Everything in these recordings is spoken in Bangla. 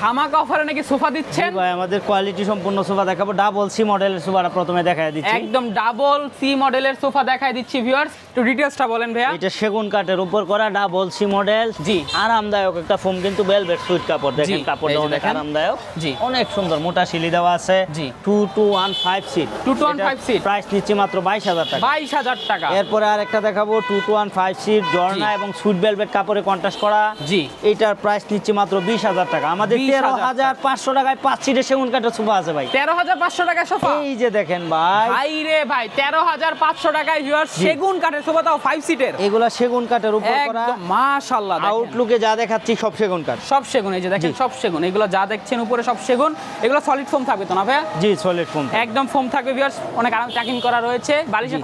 ধামাকা অফারে নাকি সোফা দিচ্ছেন ভাই আমাদের কোয়ালিটি সম্পূর্ণ সোফা দেখাবো ডাবল সি মডেলের সোফাটা প্রথমে দেখায় দিচ্ছি একদম ডাবল সি মডেলের সোফা দেখায় দিচ্ছি ভিউয়ার্স একটু ডিটেইলসটা বলেন ভাইয়া এটা সেগুন কাঠের উপর করা ডাবল সি মডেল জি আরামদায়ক একটা ফোম কিন্তু ভেলভেট সুইট কাপড় দেখেন কাপড়টা অনেক আরামদায়ক জি অনেক সুন্দর মোটা শিলি দেওয়া আছে জি 2215 সিট 2215 সিট প্রাইস নিচ্ছে মাত্র 22000 টাকা 22000 টাকা এরপরে আরেকটা দেখাবো 2215 সিট জর্না এবং সুইট ভেলভেট কাপড়ে কন্ট্রাস্ট করা জি এটার প্রাইস নিচ্ছে মাত্র 20000 টাকা আমাদের 13500 টাকায় 5 সিটের সেগুন কাঠের সোফা আছে ভাই 13500 টাকা সোফা এই যে দেখেন ভাই ভাই রে ভাই 13500 টাকায় ভিউয়ার্স সেগুন কাঠের সোফা তাও 5 সিটের এগুলা সেগুন কাঠের উপর করা একদম মাশাআল্লাহ আউটলুকে যা দেখাচ্ছি সব সেগুন কাঠ সব সেগুন এই যে দেখেন সব সেগুন এগুলো যা দেখছেন উপরে সব সেগুন এগুলো সলিড ফোম থাকবে তো না ভাই জি সলিড ফোম একদম ফোম থাকবে ভিউয়ার্স অনেক আরাম ট্যাকিং করা রয়েছে বালিশে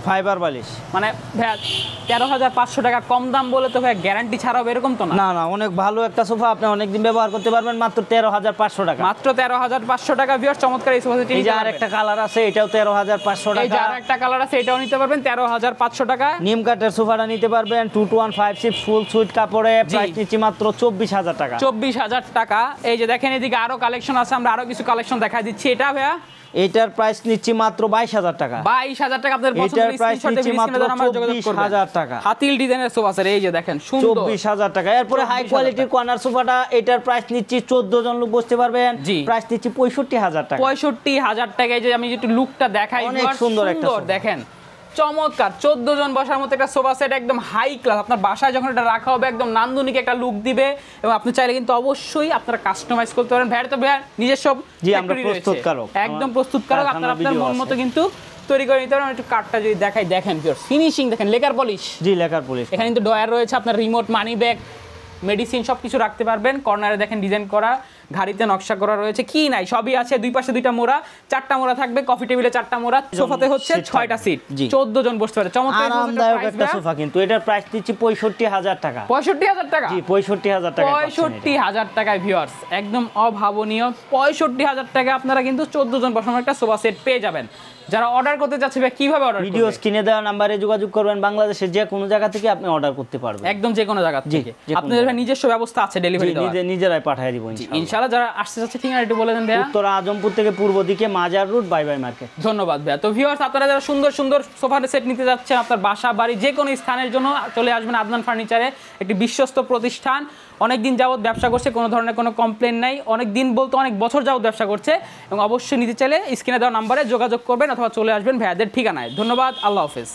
ফাইবার বালিশ মানে ভাই 13500 টাকা কম দাম বলে তো ভাই গ্যারান্টি ছাড়াও এরকম তো না না না অনেক ভালো একটা সোফা আপনি অনেক দিন ব্যবহার করতে পারবেন মাত্র 13500 টাকা মাত্র 13500 টাকা ভিউয়ার্স চমৎকার এই সোফাটি এই যে আরেকটা কালার আছে এটাও 13500 টাকা এই যে আরেকটা কালার আছে এটাও নিতে পারবেন 13500 টাকা নিম কাঠের সোফাটা নিতে পারবেন 2215 ফুল সুইট কাপড়ে প্রাইস নিচ্ছে মাত্র 24000 টাকা 24000 টাকা এই যে দেখেন এদিকে আরো কালেকশন আছে আমরা আরো কিছু কালেকশন দেখাই দিচ্ছি এটা ভাইয়া এটার প্রাইস নিচ্ছি মাত্র 22000 টাকা 22000 টাকা আপনাদের পছন্দের স্ক্রিনশটে ভিডিও নাম্বার যোগাযোগ করবেন 24000 টাকা হাতিল ডিজাইনের সোফা আছে এই যে দেখেন সুন্দর 24000 টাকা এরপরে হাই কোয়ালিটির কর্নার সোফাটা এটার প্রাইস নিচ্ছি 14 জন লোক বসতে পারবেন প্রাইস নিচ্ছি 65000 টাকা 65000 টাকা এই যে আমি একটু লুকটা দেখাই অনেক সুন্দর একটা দেখেন চমৎকার 14 জন বসার মতো একটা সোফা সেট একদম হাই ক্লাস আপনার বাসায় যখন এটা রাখা হবে একদম নান্দনিক একটা লুক দিবে এবং আপনি চাইলে কিন্তু অবশ্যই আপনারা কাস্টমাইজ করতে পারেন ভাইয়ের তো ভাই নিজস্ব জি আমরা প্রস্তুতকারক একদম প্রস্তুতকারক আপনারা আপনার মন মতো কিন্তু তৈরি করে নিতে পারেন একটু কাটটা যদি দেখাই দেখেন ফিনিশিং দেখেন লেকার পলিশ জি লেকার পলিশ এখানে কিন্তু ডয়ার রয়েছে আপনার রিমোট মানি ব্যাগ মেডিসিন সবকিছু রাখতে পারবেন কর্নারে দেখেন ডিজাইন করা ঘাড়িতে নকশা করা রয়েছে কি নাই সবই আছে দুই পাশে দুইটা মোড়া চারটা মোড়া থাকবে কফি টেবিলে চারটা মোড়া সোফাতে হচ্ছে 6টা সিট 14 জন বসতে পারে চমৎকার আরামদায়ক একটা সোফা কিন্তু এটার প্রাইস দিচ্ছি 65000 টাকা 65000 টাকা জি 65000 টাকা 65000 টাকায় ভিউয়ার্স একদম অভাবনীয় 65000 টাকা আপনারা কিন্তু 14 জন বসানোর একটা সোফা সেট পেয়ে যাবেন যারা অর্ডার করতে চাচ্ছে ভাই কিভাবে অর্ডার করবে ভিডিও স্ক্রিনে দেওয়া নম্বরে যোগাযোগ করবেন বাংলাদেশের যে কোনো জায়গা থেকে আপনি অর্ডার করতে পারবেন একদম যে কোনো জায়গা থেকে আপনাদের নিজস্ব ব্যবস্থা আছে ডেলিভারি দেওয়ার নিজেরাই পাঠিয়ে দিব ইনশাআল্লাহ যারা আসতে চাচ্ছে ঠিকানা একটু বলে দেন ভাইয়া উত্তর আজমপুর থেকে পূর্ব দিকে মাজার রোড বাই বাই মার্কেট ধন্যবাদ ভাইয়া তো ভিউয়ার্স আপনারা যারা সুন্দর সুন্দর সোফা সেট নিতে যাচ্ছেন আপনার বাসা বাড়ি যে কোনো স্থানের জন্য চলে আসবেন আদনান ফার্নিচারে একটি বিশ্বস্ত প্রতিষ্ঠান অনেক দিন যাবত ব্যবসা করছে কোনো ধরনের কোনো কমপ্লেন নাই অনেক দিন বলতে অনেক বছর যাবত ব্যবসা করছে এবং অবশ্যই নিতে চাইলে স্ক্রিনে দেওয়া নম্বরে যোগাযোগ করবেন অথবা চলে আসবেন ভাইয়াদের ঠিকানায় ধন্যবাদ আল্লাহ হাফেজ